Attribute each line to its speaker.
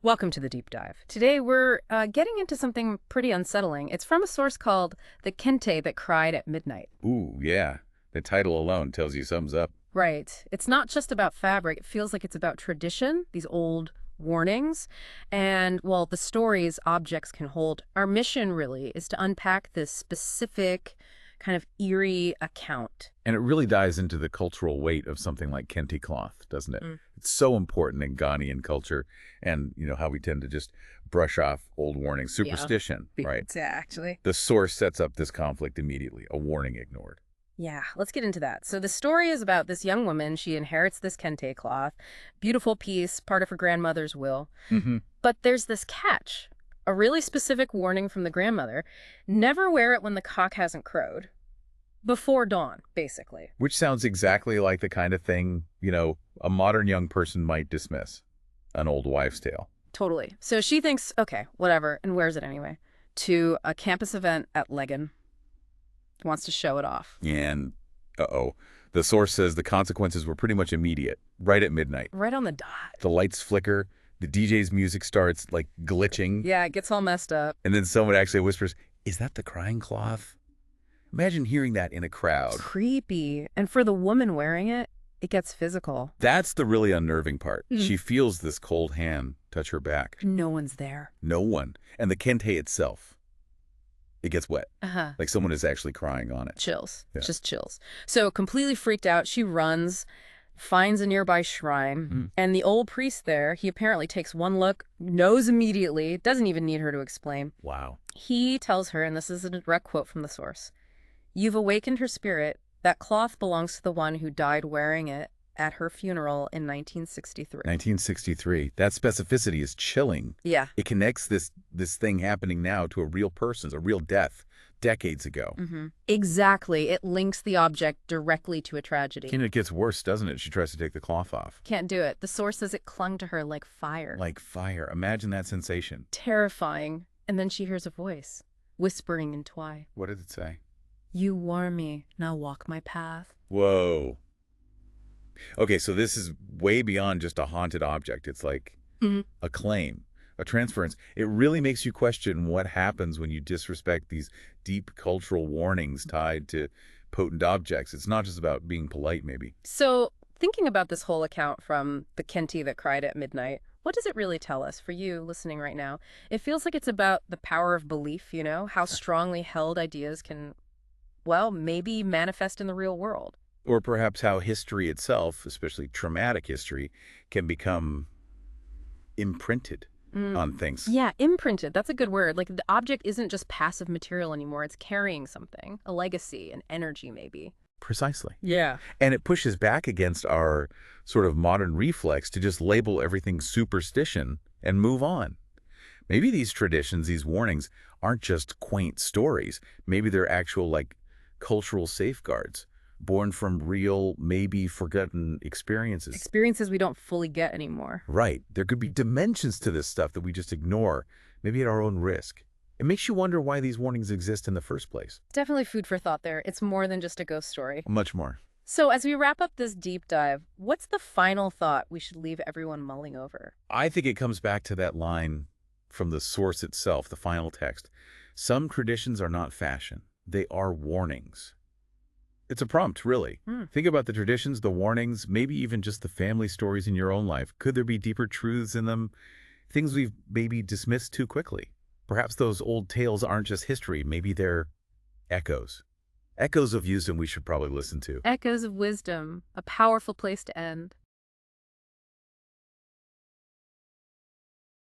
Speaker 1: Welcome to the deep dive. Today we're getting into something pretty unsettling. It's from a source called the Kente that cried at midnight.
Speaker 2: Ooh, yeah. The title alone tells you sums up.
Speaker 1: Right. It's not just about fabric. It feels like it's about tradition, these old warnings, and, well, the stories objects can hold. Our mission really is to unpack this specific kind of eerie account.
Speaker 2: And it really dives into the cultural weight of something like Kente cloth, doesn't it?
Speaker 1: Mm.
Speaker 2: It's so important in Ghanaian culture and, how we tend to just brush off old warnings. Superstition, right?
Speaker 1: Exactly.
Speaker 2: The source sets up this conflict immediately, a warning ignored.
Speaker 1: Yeah, let's get into that. So the story is about this young woman. She inherits this kente cloth, beautiful piece, part of her grandmother's will.
Speaker 2: Mm-hmm.
Speaker 1: But there's this catch, a really specific warning from the grandmother. Never wear it when the cock hasn't crowed. Before dawn, basically.
Speaker 2: Which sounds exactly like the kind of thing, a modern young person might dismiss. An old wives' tale.
Speaker 1: Totally. So she thinks, okay, whatever, and wears it anyway. To a campus event at Legan. Wants to show it off.
Speaker 2: And, uh-oh, the source says the consequences were pretty much immediate, right at midnight.
Speaker 1: Right on the dot.
Speaker 2: The lights flicker, the DJ's music starts, glitching.
Speaker 1: Yeah, it gets all messed up.
Speaker 2: And then someone actually whispers, "Is that the crying cloth?" Imagine hearing that in a crowd.
Speaker 1: Creepy. And for the woman wearing it, it gets physical.
Speaker 2: That's the really unnerving part.
Speaker 1: Mm.
Speaker 2: She feels this cold hand touch her back.
Speaker 1: No one's there.
Speaker 2: No one. And the kente itself, it gets wet.
Speaker 1: Uh-huh.
Speaker 2: Like someone is actually crying on it.
Speaker 1: Chills.
Speaker 2: Yeah.
Speaker 1: Just chills. So completely freaked out, she runs, finds a nearby shrine, and the old priest there, he apparently takes one look, knows immediately, doesn't even need her to explain.
Speaker 2: Wow.
Speaker 1: He tells her, and this is a direct quote from the source, "You've awakened her spirit. That cloth belongs to the one who died wearing it at her funeral in 1963.
Speaker 2: 1963. That specificity is chilling.
Speaker 1: Yeah.
Speaker 2: It connects this thing happening now to a real person, a real death, decades ago.
Speaker 1: Exactly. It links the object directly to a tragedy.
Speaker 2: And it gets worse, doesn't it? She tries to take the cloth off.
Speaker 1: Can't do it. The source says it clung to her like fire.
Speaker 2: Like fire. Imagine that sensation.
Speaker 1: Terrifying. And then she hears a voice, whispering in Twi.
Speaker 2: What did it say?
Speaker 1: "You warn me, now walk my path."
Speaker 2: Whoa. Okay, so this is way beyond just a haunted object. It's like a claim, a transference. It really makes you question what happens when you disrespect these deep cultural warnings tied to potent objects. It's not just about being polite, maybe.
Speaker 1: So, thinking about this whole account from the Kenti that cried at midnight, what does it really tell us for you listening right now? It feels like it's about the power of belief, how strongly held ideas can, well, maybe manifest in the real world.
Speaker 2: Or perhaps how history itself, especially traumatic history, can become imprinted on things.
Speaker 1: Yeah, imprinted. That's a good word. Like the object isn't just passive material anymore. It's carrying something, a legacy, an energy maybe.
Speaker 2: Precisely.
Speaker 1: Yeah.
Speaker 2: And it pushes back against our sort of modern reflex to just label everything superstition and move on. Maybe these traditions, these warnings, aren't just quaint stories. Maybe they're actual, cultural safeguards born from real, maybe forgotten experiences.
Speaker 1: Experiences we don't fully get anymore.
Speaker 2: Right. There could be dimensions to this stuff that we just ignore, maybe at our own risk. It makes you wonder why these warnings exist in the first place.
Speaker 1: Definitely food for thought there. It's more than just a ghost story.
Speaker 2: Much more.
Speaker 1: So as we wrap up this deep dive, what's the final thought we should leave everyone mulling over?
Speaker 2: I think it comes back to that line from the source itself, the final text. Some traditions are not fashion. They are warnings. It's a prompt, really. Think about the traditions, the warnings, maybe even just the family stories in your own life. Could there be deeper truths in them? Things we've maybe dismissed too quickly. Perhaps those old tales aren't just history. Maybe they're echoes. Echoes of wisdom we should probably listen to.
Speaker 1: Echoes of wisdom, a powerful place to end.